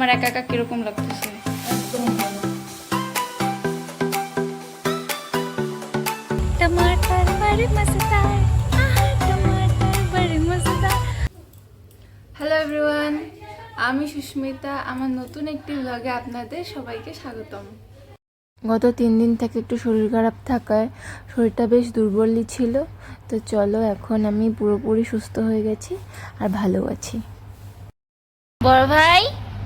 তোমার একা একা কিরকম লাগতেছে? टमाटर बड़े मजेदार, टमाटर बड़े मजेदार। হ্যালো এভরিওয়ান, আমি সুস্মিতা। আমার নতুন একটি ব্লগে আপনাদের সবাইকে স্বাগতম। গত 3 দিন থেকে একটু শরীর খারাপ থাকায় শরীরটা বেশ দুর্বলই ছিল। তো চলো, এখন আমি পুরোপুরি সুস্থ হয়ে গেছি আর ভালো আছি। বড় ভাই,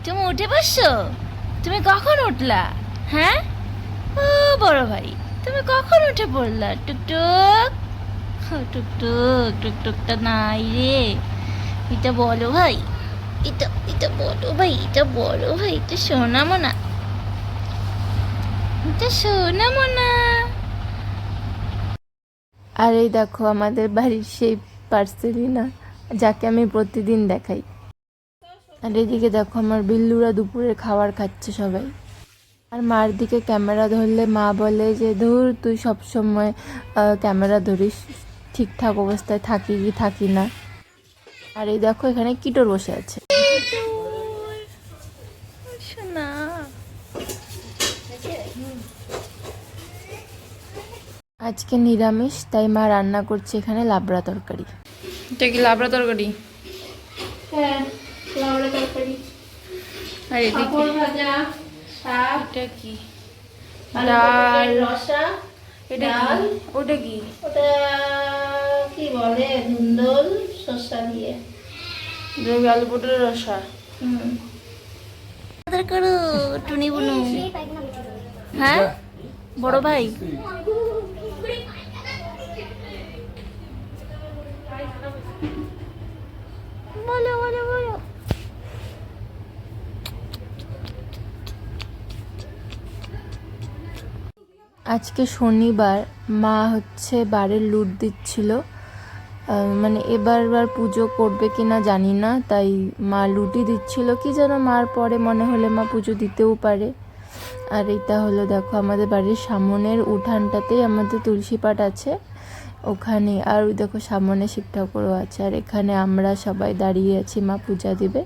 তুমি উঠে বসছো? তুমি কখন উঠলা? হ্যাঁ ও বড় ভাই, তুমি কখন উঠে পড়লা? টুকটুক টুকটুক টুকটুকটা নাই রে। এটা বলো ভাই, এটা বলো ভাই, এটা বলো ভাই, এটা শোনামো না, এটা শোনামো না। আর এই দেখো আমাদের বাড়ির সেই পার্সেলিনা, যাকে আমি প্রতিদিন দেখাই। আর এদিকে দেখো আমার বিল্লুরা দুপুরের খাবার খাচ্ছে সবাই। আর মার দিকে ক্যামেরা ধরলে মা বলে যে ধুর, তুই সবসময় ক্যামেরা ধরিস, ঠিকঠাক অবস্থায় থাকি কি থাকি না। আর এই দেখো এখানে কিটোর বসে আছে। আজকে নিরামিষ, তাই মা রান্না করছে এখানে লাবড়া তরকারি। এটা কি লাবড়া তরকারি? হ্যাঁ, লাবড়া তরকারি। আর এদিকে ভাজা, শাক, এটা কি? ডাল, রসা, এটা কি? ওটা কি? ওটা কি বলে? ধুন্দল শসা দিয়ে আলু পটলের রসা। করো টুনি বুনু। হ্যাঁ বড় ভাই, বলো বলো বলো। আজকে শনিবার, মা হচ্ছে বারের লুট দিচ্ছিল। মানে এবার পুজো করবে কিনা জানি না, তাই মা লুটি দিচ্ছিল কি যেন, মার পরে মনে হলে মা পুজো দিতেও পারে। আর এটা হলো দেখো আমাদের বাড়ির সামনের উঠানটাতেই আমাদের তুলসী পাট আছে ওখানে। আর ওই দেখো সামনে শিব ঠাকুরও আছে। আর এখানে আমরা সবাই দাঁড়িয়ে আছি, মা পূজা দিবে,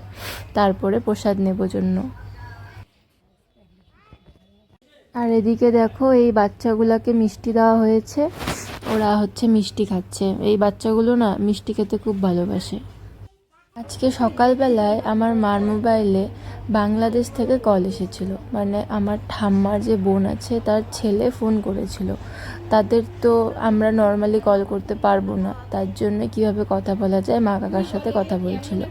তারপরে প্রসাদ নেব জন্য। আর এদিকে দেখো এই বাচ্চাগুলোকে মিষ্টি দেওয়া হয়েছে, ওরা হচ্ছে মিষ্টি খাচ্ছে। এই বাচ্চাগুলো না মিষ্টি খেতে খুব ভালোবাসে। আজকে সকালবেলায় আমার মার মোবাইলে বাংলাদেশ থেকে কল এসেছিল। মানে আমার ঠাম্মার যে বোন আছে তার ছেলে ফোন করেছিল। তাদের তো আমরা নর্মালি কল করতে পারবো না, তার জন্য কিভাবে কথা বলা যায় মা কাকার সাথে কথা বলছিল।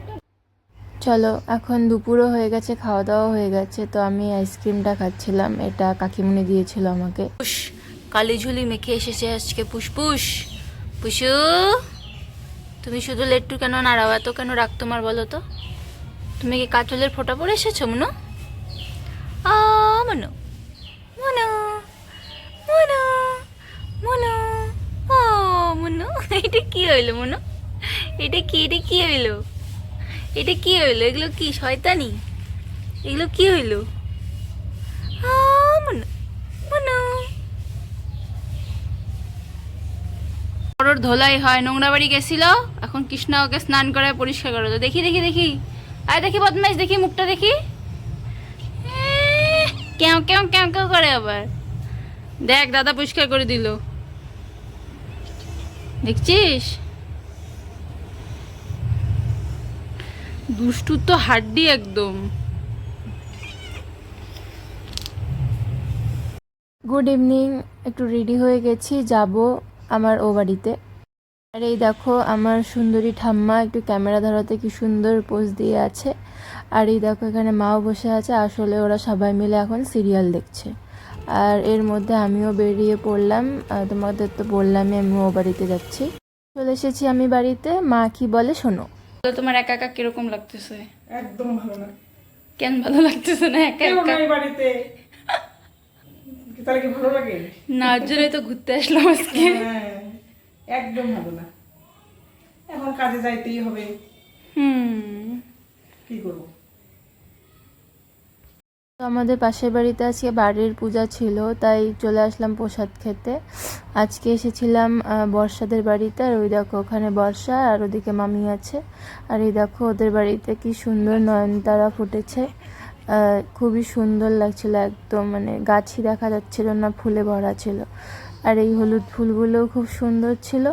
চলো, এখন দুপুরও হয়ে গেছে, খাওয়া দাওয়া হয়ে গেছে। তো আমি আইসক্রিমটা খাচ্ছিলাম, এটা কাকিমুনি দিয়েছিল আমাকে। কালি ঝুলি মেখে এসেছে আজকে পুষ্পুষ। পুষু, তুমি শুধু লেট্টু কেন নাড়াও, এত কেন রাগ তোমার বলো তো? তুমি কি কাজলের ফোঁটা পরে এসেছো মনো? মনো মনো মনো মনো ও মনো, এটা কি হইলো মনো? এটা কি হইলো? এটা কি হইলো? এগুলো কি শয়তানি? এগুলো কি হইলো? মনো মনো। ধোলাই হয়, নোংরা বাড়ি গেছিল, এখন কৃষ্ণা ওকে স্নান করে পরিষ্কার করো। দেখি দেখি দেখি, আয় দেখি বদমাইশ, দেখি মুখটা দেখি। কেউ কেউ কেউ কেউ করে আবার। দেখ দাদা পরিষ্কার করে দিল, দেখছিস? দুষ্টু তো হাড্ডি একদম। গুড ইভিনিং, একটু রেডি হয়ে গেছি, যাব আমার ও বাড়িতে। আর এই দেখো আমার সুন্দরী ঠাম্মা একটু ক্যামেরা ধরাতে কি সুন্দর পোজ দিয়ে আছে। আর এই দেখো এখানে মাও বসে আছে, আসলে ওরা সবাই মিলে এখন সিরিয়াল দেখছে। আর এর মধ্যে আমিও বেরিয়ে পড়লাম, তোমাদের তো বললামই আমি ও বাড়িতে যাচ্ছি। চলে এসেছি আমি বাড়িতে। মা কি বলে শোনো। তোমার একা একা কিরকম লাগতেছে? একদম ভালো না। কেন ভালো লাগতেছে না? একা একা বাড়িতে তাহলে কি ভালো লাগে না? জন্য তো ঘুরতে আসলাম আজকে। একদম ভালো না। এখন কাজে যাইতেই হবে, কি করবো। তো আমাদের পাশের বাড়িতে আজকে বাড়ির পূজা ছিল, তাই চলে আসলাম প্রসাদ খেতে। আজকে এসেছিলাম বর্ষাদের বাড়িতে। আর ওই দেখো ওখানে বর্ষা, আর ওদিকে মামি আছে। আর এই দেখো ওদের বাড়িতে কি সুন্দর নয়নতারা ফুটেছে। খুবই সুন্দর লাগছিল, একদম মানে গাছই দেখা যাচ্ছিল না, ফুলে ভরা ছিল। আর এই হলুদ ফুলগুলোও খুব সুন্দর ছিল।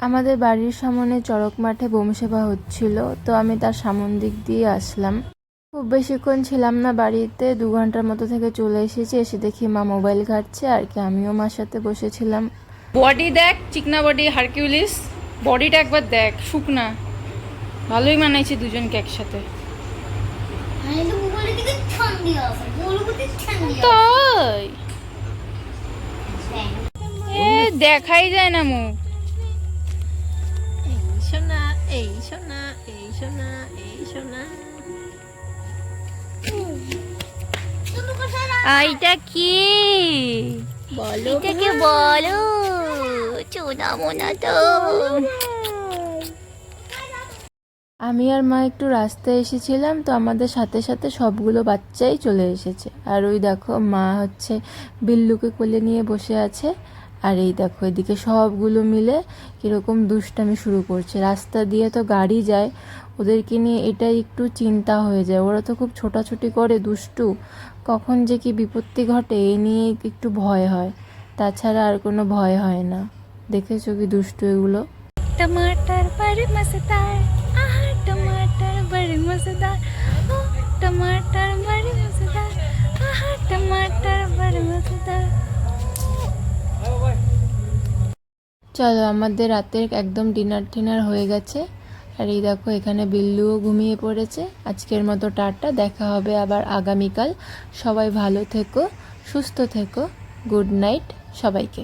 আমাদের বাড়ির সামনে চড়ক মাঠে বোমসেবা হচ্ছিল, তো আমি তার সামন দিক দিয়ে আসলাম। খুব বেশিক্ষণ ছিলাম না বাড়িতে, 2 ঘন্টার মতো থেকে চলে এসেছি। এসে দেখি মা মোবাইল ঘাঁটছে, আর কি আমিও মার সাথে বসেছিলাম। বডি দেখ, চিকনা বডি হারকিউলিস, বডিটা একবার দেখ, শুকনা। ভালোই মানাইছে দুজনকে একসাথে। তাই এ দেখাই যায় না মুখ। এই সোনা, এই সোনা, এই সোনা, এই সোনা। এইটা কি বলো, এটাকে বলো, চোনা মোনা তো। আমি আর মা একটু রাস্তায় এসেছিলাম, তো আমাদের সাথে সাথে সবগুলো বাচ্চাই চলে এসেছে। আর ওই দেখো মা হচ্ছে বিল্লুকে কোলে নিয়ে বসে আছে। আর এই দেখো এদিকে সবগুলো মিলে কীরকম দুষ্টামি শুরু করছে। রাস্তা দিয়ে তো গাড়ি যায়, ওদেরকে নিয়ে এটাই একটু চিন্তা হয়ে যায়। ওরা তো খুব ছোটাছুটি করে, দুষ্টু, কখন যে কি বিপত্তি ঘটে এ নিয়ে একটু ভয় হয়, তাছাড়া আর কোনো ভয় হয় না। দেখেছো কি দুষ্টু এগুলো। टमाटर बड़े मजेदार, आहा टमाटर बड़े मजेदार, ओ टमाटर बड़े मजेदार, आहा टमाटर बड़े मजेदार। চলো, আমাদের রাতের একদম ডিনার হয়ে গেছে। আর এই দেখো এখানে বিল্লুও ঘুমিয়ে পড়েছে। আজকের মতো টাটা, দেখা হবে আবার আগামীকাল। সবাই ভালো থেকো, সুস্থ থেকো। গুড নাইট সবাইকে।